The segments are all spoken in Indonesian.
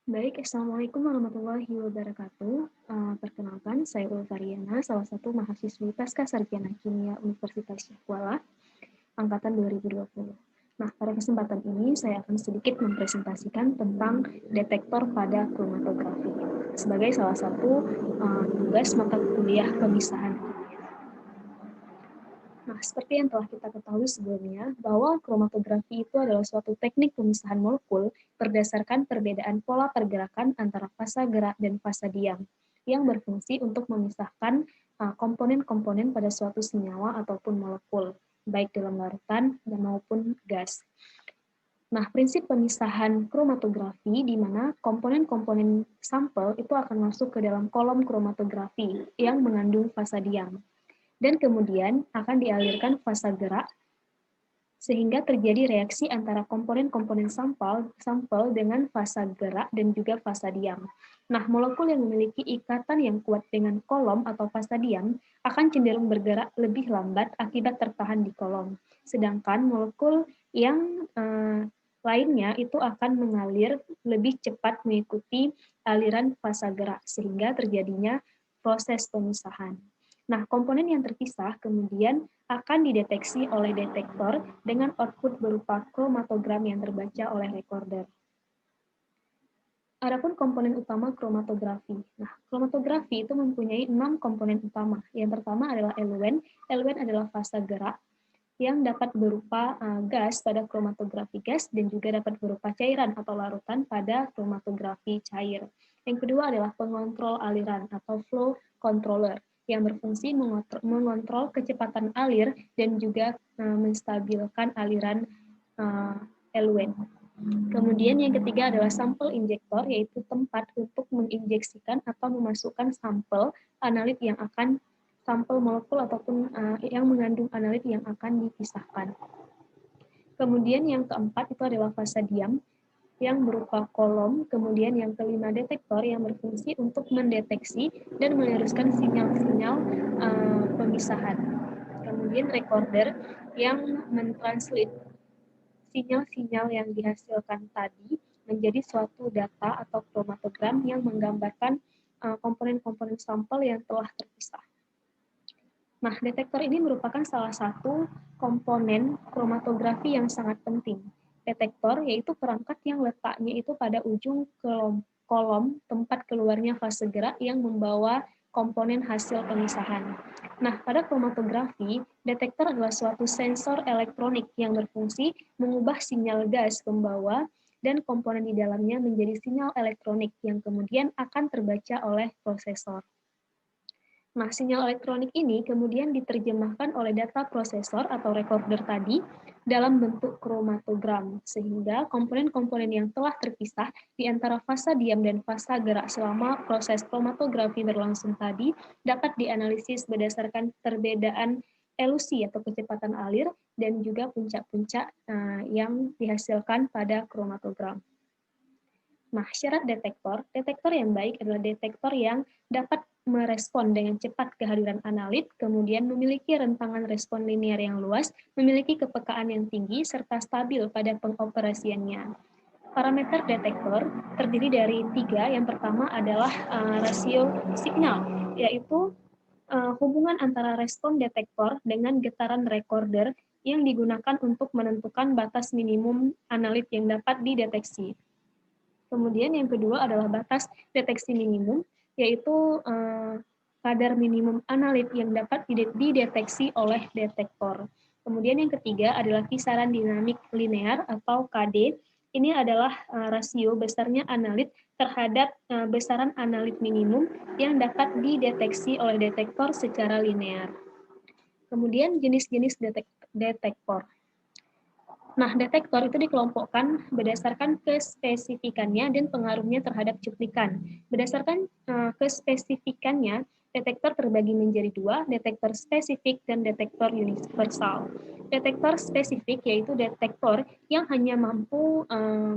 Baik, Assalamualaikum warahmatullahi wabarakatuh. Perkenalkan, saya Ulfariana, salah satu mahasiswi Pasca Sarjana Kimia Universitas Syahkuala, Angkatan 2020. Nah, pada kesempatan ini saya akan sedikit mempresentasikan tentang detektor pada kromatografi sebagai salah satu tugas mata kuliah pemisahan. Nah, seperti yang telah kita ketahui sebelumnya, bahwa kromatografi itu adalah suatu teknik pemisahan molekul berdasarkan perbedaan pola pergerakan antara fasa gerak dan fasa diam, yang berfungsi untuk memisahkan komponen-komponen pada suatu senyawa ataupun molekul, baik dalam larutan dan maupun gas. Nah, prinsip pemisahan kromatografi di mana komponen-komponen sampel itu akan masuk ke dalam kolom kromatografi yang mengandung fasa diam dan kemudian akan dialirkan fasa gerak sehingga terjadi reaksi antara komponen-komponen sampel dengan fasa gerak dan juga fasa diam. Nah, molekul yang memiliki ikatan yang kuat dengan kolom atau fasa diam akan cenderung bergerak lebih lambat akibat tertahan di kolom. Sedangkan molekul yang lainnya itu akan mengalir lebih cepat mengikuti aliran fasa gerak sehingga terjadinya proses pemisahan. Nah, komponen yang terpisah kemudian akan dideteksi oleh detektor dengan output berupa kromatogram yang terbaca oleh recorder. Adapun komponen utama kromatografi. Nah, kromatografi itu mempunyai 6 komponen utama. Yang pertama adalah eluen. Eluen adalah fasa gerak yang dapat berupa gas pada kromatografi gas dan juga dapat berupa cairan atau larutan pada kromatografi cair. Yang kedua adalah pengontrol aliran atau flow controller yang berfungsi mengontrol kecepatan alir dan juga menstabilkan aliran eluen. Kemudian yang ketiga adalah sampel injektor, yaitu tempat untuk menginjeksikan atau memasukkan sampel analit yang akan sampel molekul ataupun yang mengandung analit yang akan dipisahkan. Kemudian yang keempat itu adalah fasa diam yang berupa kolom, kemudian yang kelima detektor yang berfungsi untuk mendeteksi dan meneruskan sinyal-sinyal pemisahan. Kemudian recorder yang mentranslate sinyal-sinyal yang dihasilkan tadi menjadi suatu data atau kromatogram yang menggambarkan komponen-komponen sampel yang telah terpisah. Nah, detektor ini merupakan salah satu komponen kromatografi yang sangat penting. Detektor yaitu perangkat yang letaknya itu pada ujung kolom tempat keluarnya fase gerak yang membawa komponen hasil pemisahan. Nah, pada kromatografi, detektor adalah suatu sensor elektronik yang berfungsi mengubah sinyal gas pembawa dan komponen di dalamnya menjadi sinyal elektronik yang kemudian akan terbaca oleh prosesor. Nah, sinyal elektronik ini kemudian diterjemahkan oleh data prosesor atau recorder tadi dalam bentuk kromatogram, sehingga komponen-komponen yang telah terpisah di antara fasa diam dan fasa gerak selama proses kromatografi berlangsung tadi dapat dianalisis berdasarkan perbedaan elusi atau kecepatan alir dan juga puncak-puncak yang dihasilkan pada kromatogram. Nah, syarat detektor yang baik adalah detektor yang dapat merespon dengan cepat kehadiran analit, kemudian memiliki rentangan respon linear yang luas, memiliki kepekaan yang tinggi, serta stabil pada pengoperasiannya. Parameter detektor terdiri dari 3. Yang pertama adalah rasio signal, yaitu hubungan antara respon detektor dengan getaran recorder yang digunakan untuk menentukan batas minimum analit yang dapat dideteksi. Kemudian yang kedua adalah batas deteksi minimum, yaitu kadar minimum analit yang dapat dideteksi oleh detektor. Kemudian yang ketiga adalah kisaran dinamik linear atau KD. Ini adalah rasio besarnya analit terhadap besaran analit minimum yang dapat dideteksi oleh detektor secara linear. Kemudian jenis-jenis detektor. Nah, detektor itu dikelompokkan berdasarkan kespesifikannya dan pengaruhnya terhadap cuplikan. Berdasarkan kespesifikannya, detektor terbagi menjadi 2, detektor spesifik dan detektor universal. Detektor spesifik yaitu detektor yang hanya mampu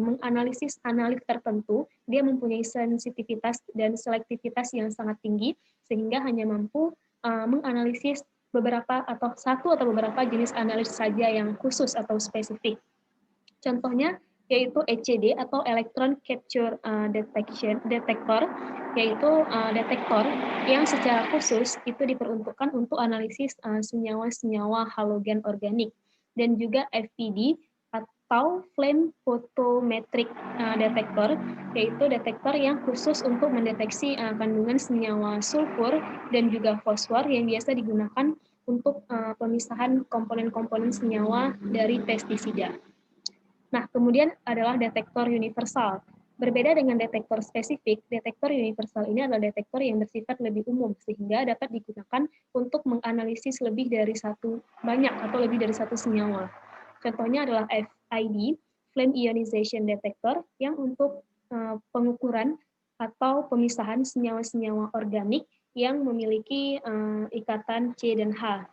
menganalisis analit tertentu, dia mempunyai sensitivitas dan selektivitas yang sangat tinggi, sehingga hanya mampu menganalisis beberapa atau beberapa jenis analis saja yang khusus atau spesifik. Contohnya yaitu ECD atau Electron Capture Detector, yaitu detektor yang secara khusus itu diperuntukkan untuk analisis senyawa-senyawa halogen organik, dan juga FPD atau Flame Photometric Detector, yaitu detektor yang khusus untuk mendeteksi kandungan senyawa sulfur dan juga fosfor yang biasa digunakan untuk pemisahan komponen-komponen senyawa dari pestisida. Nah, kemudian adalah detektor universal. Berbeda dengan detektor spesifik, detektor universal ini adalah detektor yang bersifat lebih umum, sehingga dapat digunakan untuk menganalisis lebih dari satu senyawa. Contohnya adalah FID, Flame Ionization Detector, yang untuk pengukuran atau pemisahan senyawa-senyawa organik yang memiliki ikatan C dan H.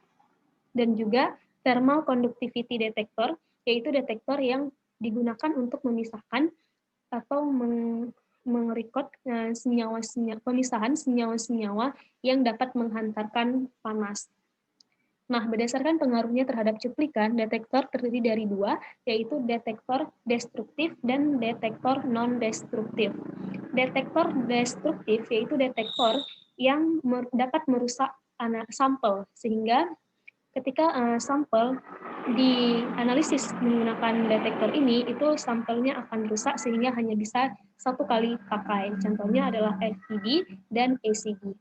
Dan juga Thermal Conductivity Detector, yaitu detektor yang digunakan untuk memisahkan atau merekod pemisahan senyawa-senyawa yang dapat menghantarkan panas. Nah, berdasarkan pengaruhnya terhadap cuplikan, detektor terdiri dari dua, yaitu detektor destruktif dan detektor non-destruktif. Detektor destruktif yaitu detektor yang dapat merusak sampel, sehingga ketika sampel dianalisis menggunakan detektor ini, itu sampelnya akan rusak sehingga hanya bisa satu kali pakai. Contohnya adalah FPD dan ACD.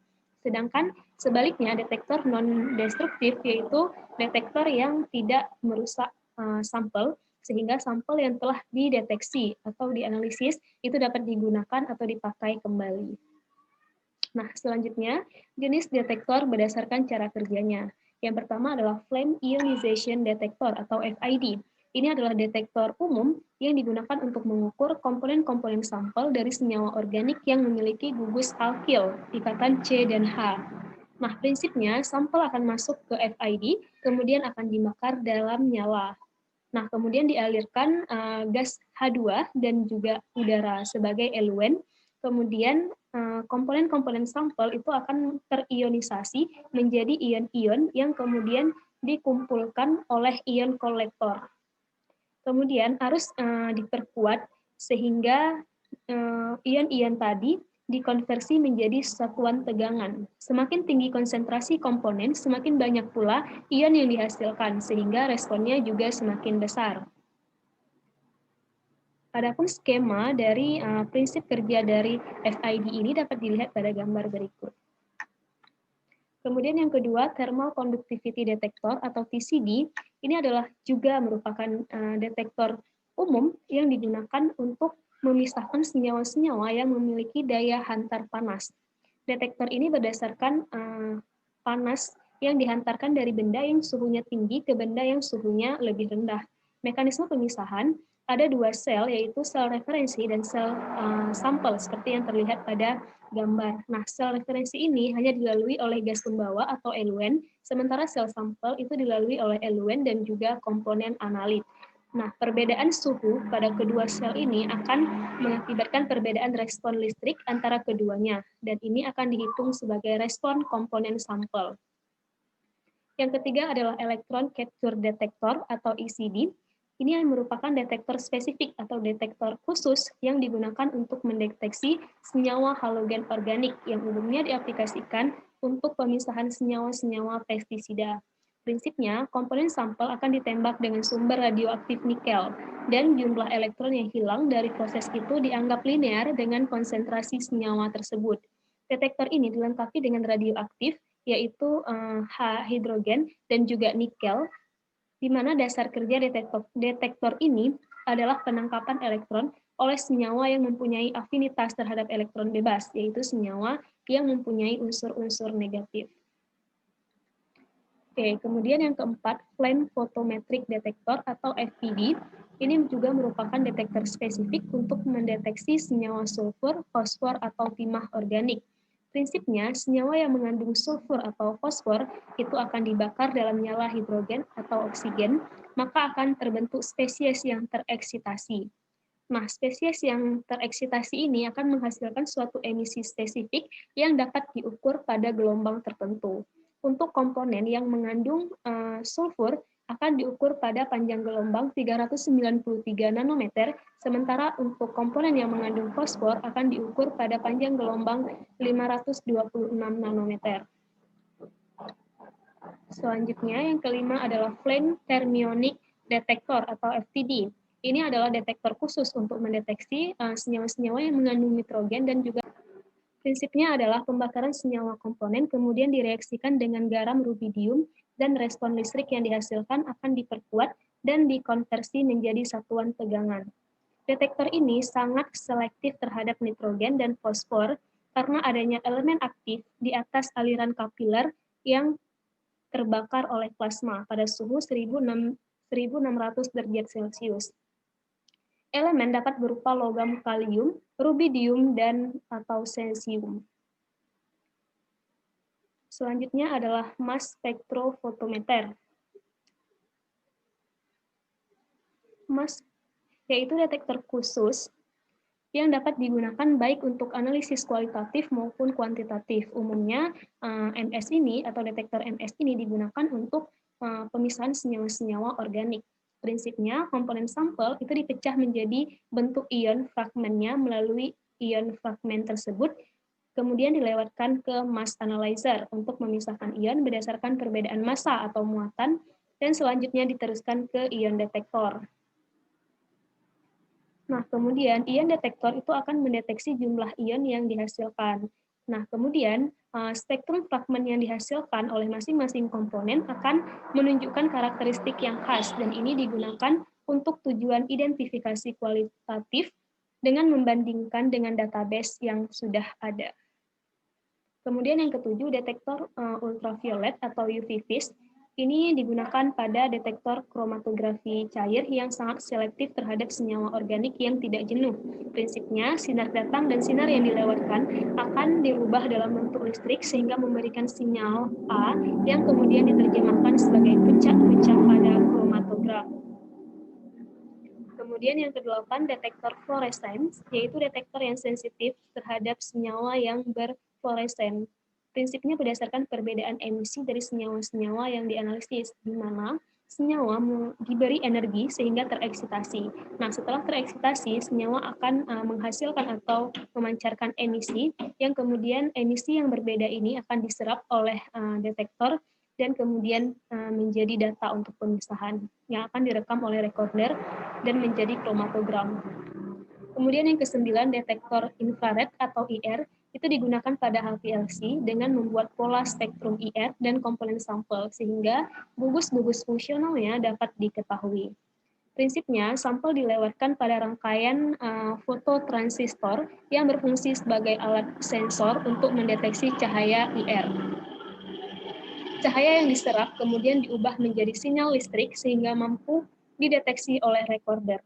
Sedangkan sebaliknya detektor non-destruktif yaitu detektor yang tidak merusak sampel, sehingga sampel yang telah dideteksi atau dianalisis itu dapat digunakan atau dipakai kembali. Nah, selanjutnya, jenis detektor berdasarkan cara kerjanya. Yang pertama adalah Flame Ionization Detector atau FID. Ini adalah detektor umum yang digunakan untuk mengukur komponen-komponen sampel dari senyawa organik yang memiliki gugus alkil, ikatan C dan H. Nah, prinsipnya sampel akan masuk ke FID, kemudian akan dibakar dalam nyala. Nah, kemudian dialirkan gas H2 dan juga udara sebagai eluen. Kemudian komponen-komponen sampel itu akan terionisasi menjadi ion-ion yang kemudian dikumpulkan oleh ion kolektor. Kemudian harus diperkuat sehingga ion-ion tadi dikonversi menjadi satuan tegangan. Semakin tinggi konsentrasi komponen, semakin banyak pula ion yang dihasilkan, sehingga responnya juga semakin besar. Adapun skema dari prinsip kerja dari FID ini dapat dilihat pada gambar berikut. Kemudian yang kedua, Thermal Conductivity Detector atau TCD, ini adalah juga merupakan detektor umum yang digunakan untuk memisahkan senyawa-senyawa yang memiliki daya hantar panas. Detektor ini berdasarkan panas yang dihantarkan dari benda yang suhunya tinggi ke benda yang suhunya lebih rendah. Mekanisme pemisahan ada dua sel, yaitu sel referensi dan sel sampel, seperti yang terlihat pada gambar. Nah, sel referensi ini hanya dilalui oleh gas pembawa atau eluen, sementara sel sampel itu dilalui oleh eluen dan juga komponen analit. Nah, perbedaan suhu pada kedua sel ini akan mengakibatkan perbedaan respon listrik antara keduanya, dan ini akan dihitung sebagai respon komponen sampel. Yang ketiga adalah Electron Capture Detector atau ECD. Ini merupakan detektor spesifik atau detektor khusus yang digunakan untuk mendeteksi senyawa halogen organik yang umumnya diaplikasikan untuk pemisahan senyawa-senyawa pestisida. Prinsipnya, komponen sampel akan ditembak dengan sumber radioaktif nikel, dan jumlah elektron yang hilang dari proses itu dianggap linear dengan konsentrasi senyawa tersebut. Detektor ini dilengkapi dengan radioaktif, yaitu hidrogen dan juga nikel, di mana dasar kerja detektor ini adalah penangkapan elektron oleh senyawa yang mempunyai afinitas terhadap elektron bebas, yaitu senyawa yang mempunyai unsur-unsur negatif. Oke, kemudian yang keempat, Flame Photometric Detector atau FPD. Ini juga merupakan detektor spesifik untuk mendeteksi senyawa sulfur, fosfor, atau timah organik. Prinsipnya, senyawa yang mengandung sulfur atau fosfor itu akan dibakar dalam nyala hidrogen atau oksigen, maka akan terbentuk spesies yang tereksitasi. Nah, spesies yang tereksitasi ini akan menghasilkan suatu emisi spesifik yang dapat diukur pada gelombang tertentu. Untuk komponen yang mengandung sulfur, akan diukur pada panjang gelombang 393 nanometer, sementara untuk komponen yang mengandung fosfor akan diukur pada panjang gelombang 526 nanometer. Selanjutnya, yang kelima adalah Flame Thermionic Detector atau FTD. Ini adalah detektor khusus untuk mendeteksi senyawa-senyawa yang mengandung nitrogen dan juga prinsipnya adalah pembakaran senyawa komponen kemudian direaksikan dengan garam rubidium dan respon listrik yang dihasilkan akan diperkuat dan dikonversi menjadi satuan tegangan. Detektor ini sangat selektif terhadap nitrogen dan fosfor karena adanya elemen aktif di atas aliran kapiler yang terbakar oleh plasma pada suhu 1600 derajat Celcius. Elemen dapat berupa logam kalium, rubidium, dan atau cesium. Selanjutnya adalah mass spectrophotometer. Mass yaitu detektor khusus yang dapat digunakan baik untuk analisis kualitatif maupun kuantitatif. Umumnya MS ini atau detektor MS ini digunakan untuk pemisahan senyawa-senyawa organik. Prinsipnya, komponen sampel itu dipecah menjadi bentuk ion fragmennya melalui ion fragmen tersebut, kemudian dilewatkan ke mass analyzer untuk memisahkan ion berdasarkan perbedaan massa atau muatan, dan selanjutnya diteruskan ke ion detektor. Nah, kemudian ion detektor itu akan mendeteksi jumlah ion yang dihasilkan. Nah, kemudian spektrum fragmen yang dihasilkan oleh masing-masing komponen akan menunjukkan karakteristik yang khas, dan ini digunakan untuk tujuan identifikasi kualitatif dengan membandingkan dengan database yang sudah ada. Kemudian yang ketujuh, detektor ultraviolet atau UV vis. Ini digunakan pada detektor kromatografi cair yang sangat selektif terhadap senyawa organik yang tidak jenuh. Prinsipnya, sinar datang dan sinar yang dilewatkan akan dirubah dalam bentuk listrik sehingga memberikan sinyal A yang kemudian diterjemahkan sebagai puncak-puncak pada kromatograf. Kemudian yang kedelapan, detektor fluorescence, yaitu detektor yang sensitif terhadap senyawa yang berfluoresen. Prinsipnya berdasarkan perbedaan emisi dari senyawa-senyawa yang dianalisis, di mana senyawa diberi energi sehingga tereksitasi. Nah, setelah tereksitasi, senyawa akan menghasilkan atau memancarkan emisi, yang kemudian emisi yang berbeda ini akan diserap oleh detektor dan kemudian menjadi data untuk pemisahan yang akan direkam oleh recorder dan menjadi kromatogram. Kemudian yang kesembilan, detektor infrared atau IR, itu digunakan pada HPLC dengan membuat pola spektrum IR dan komponen sampel, sehingga gugus-gugus fungsionalnya dapat diketahui. Prinsipnya, sampel dilewatkan pada rangkaian fototransistor yang berfungsi sebagai alat sensor untuk mendeteksi cahaya IR. Cahaya yang diserap kemudian diubah menjadi sinyal listrik sehingga mampu dideteksi oleh recorder.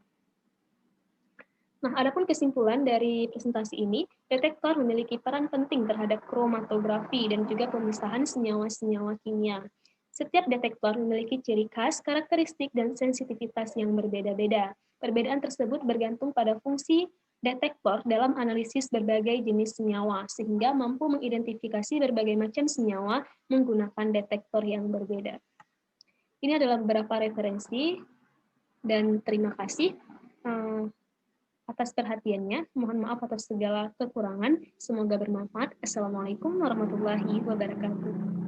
Nah, adapun kesimpulan dari presentasi ini, detektor memiliki peran penting terhadap kromatografi dan juga pemisahan senyawa-senyawa kimia. Setiap detektor memiliki ciri khas, karakteristik, dan sensitivitas yang berbeda-beda. Perbedaan tersebut bergantung pada fungsi detektor dalam analisis berbagai jenis senyawa, sehingga mampu mengidentifikasi berbagai macam senyawa menggunakan detektor yang berbeda. Ini adalah beberapa referensi, dan terima kasih atas perhatiannya. Mohon maaf atas segala kekurangan. Semoga bermanfaat. Assalamualaikum warahmatullahi wabarakatuh.